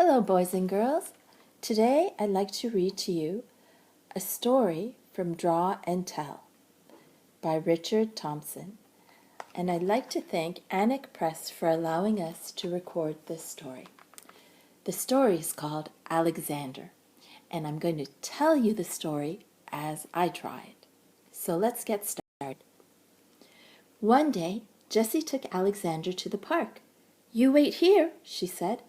Hello, boys and girls. Today I'd like to read to you a story from Draw and Tell by Richard Thompson. And I'd like to thank Anik Press for allowing us to record this story. The story is called Alexander, and I'm going to tell you the story as I try it. So let's get started. One day, Jessie took Alexander to the park. "You wait here," she said.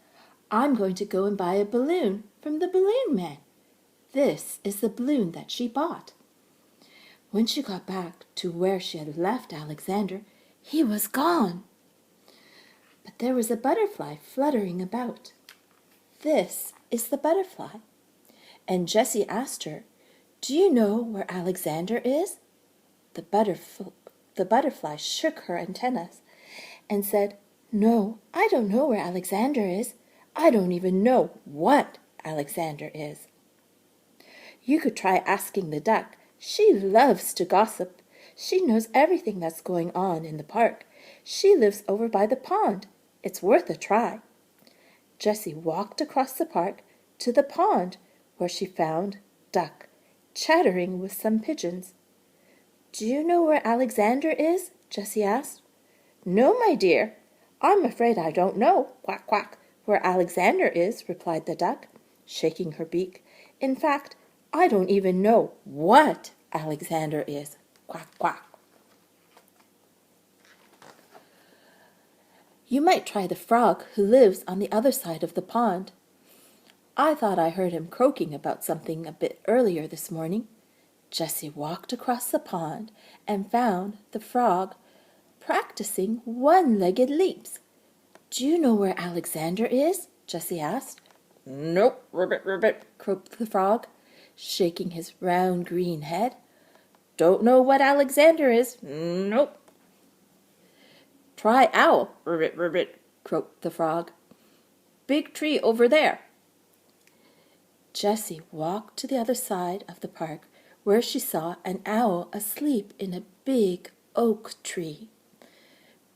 "I'm going to go and buy a balloon from the balloon man." This is the balloon that she bought. When she got back to where she had left Alexander, he was gone. But there was a butterfly fluttering about. This is the butterfly. And Jessie asked her, "Do you know where Alexander is?" The butterfly shook her antennas and said, "No, I don't know where Alexander is. I don't even know what Alexander is." You could try asking the duck. She loves to gossip. She knows everything that's going on in the park. She lives over by the pond. It's worth a try. Jessie walked across the park to the pond, where she found Duck chattering with some pigeons. "Do you know where Alexander is?" Jessie asked. "No, my dear. I'm afraid I don't know, quack, quack, where Alexander is," replied the duck, shaking her beak. "In fact, I don't even know what Alexander is, quack, quack." You might try the frog who lives on the other side of the pond. I thought I heard him croaking about something a bit earlier this morning. Jessie walked across the pond and found the frog practicing one-legged leaps. "Do you know where Alexander is?" Jessie asked. "Nope, ribbit, ribbit," croaked the frog, shaking his round green head. "Don't know what Alexander is. Nope." "Try owl, ribbit, ribbit," croaked the frog. "Big tree over there." Jessie walked to the other side of the park, where she saw an owl asleep in a big oak tree.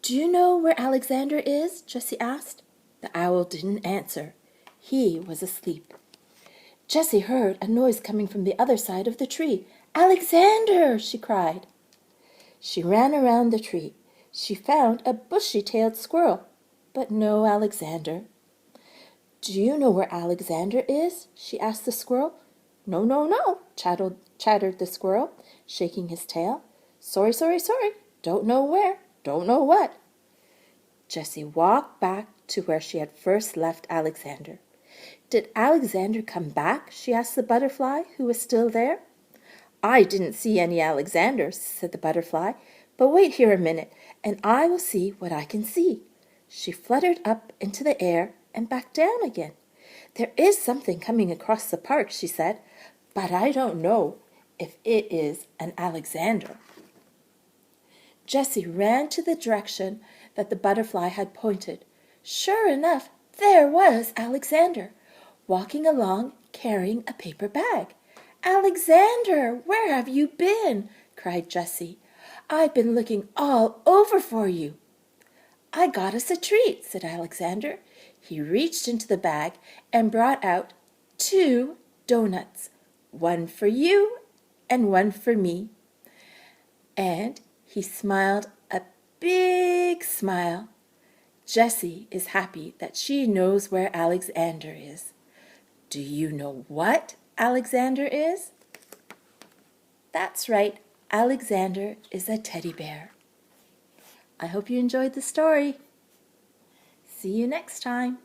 "Do you know where Alexander is?" Jessie asked. The owl didn't answer. He was asleep. Jessie heard a noise coming from the other side of the tree. "Alexander!" she cried. She ran around the tree. She found a bushy-tailed squirrel, but no Alexander. "Do you know where Alexander is?" she asked the squirrel. "No, no, no," chattered the squirrel, shaking his tail. "Sorry, sorry, sorry. Don't know where. Don't know what." Jessie walked back to where she had first left Alexander. "Did Alexander come back?" she asked the butterfly, who was still there. "I didn't see any Alexander," said the butterfly, "but wait here a minute, and I will see what I can see." She fluttered up into the air and back down again. "There is something coming across the park," she said, "but I don't know if it is an Alexander." Jessie ran to the direction that the butterfly had pointed. Sure enough, there was Alexander, walking along carrying a paper bag. "Alexander, where have you been?" cried Jessie. "I've been looking all over for you." "I got us a treat," said Alexander. He reached into the bag and brought out 2 doughnuts, one for you and one for me. And he smiled a big smile. Jessie is happy that she knows where Alexander is. Do you know what Alexander is? That's right, Alexander is a teddy bear. I hope you enjoyed the story. See you next time.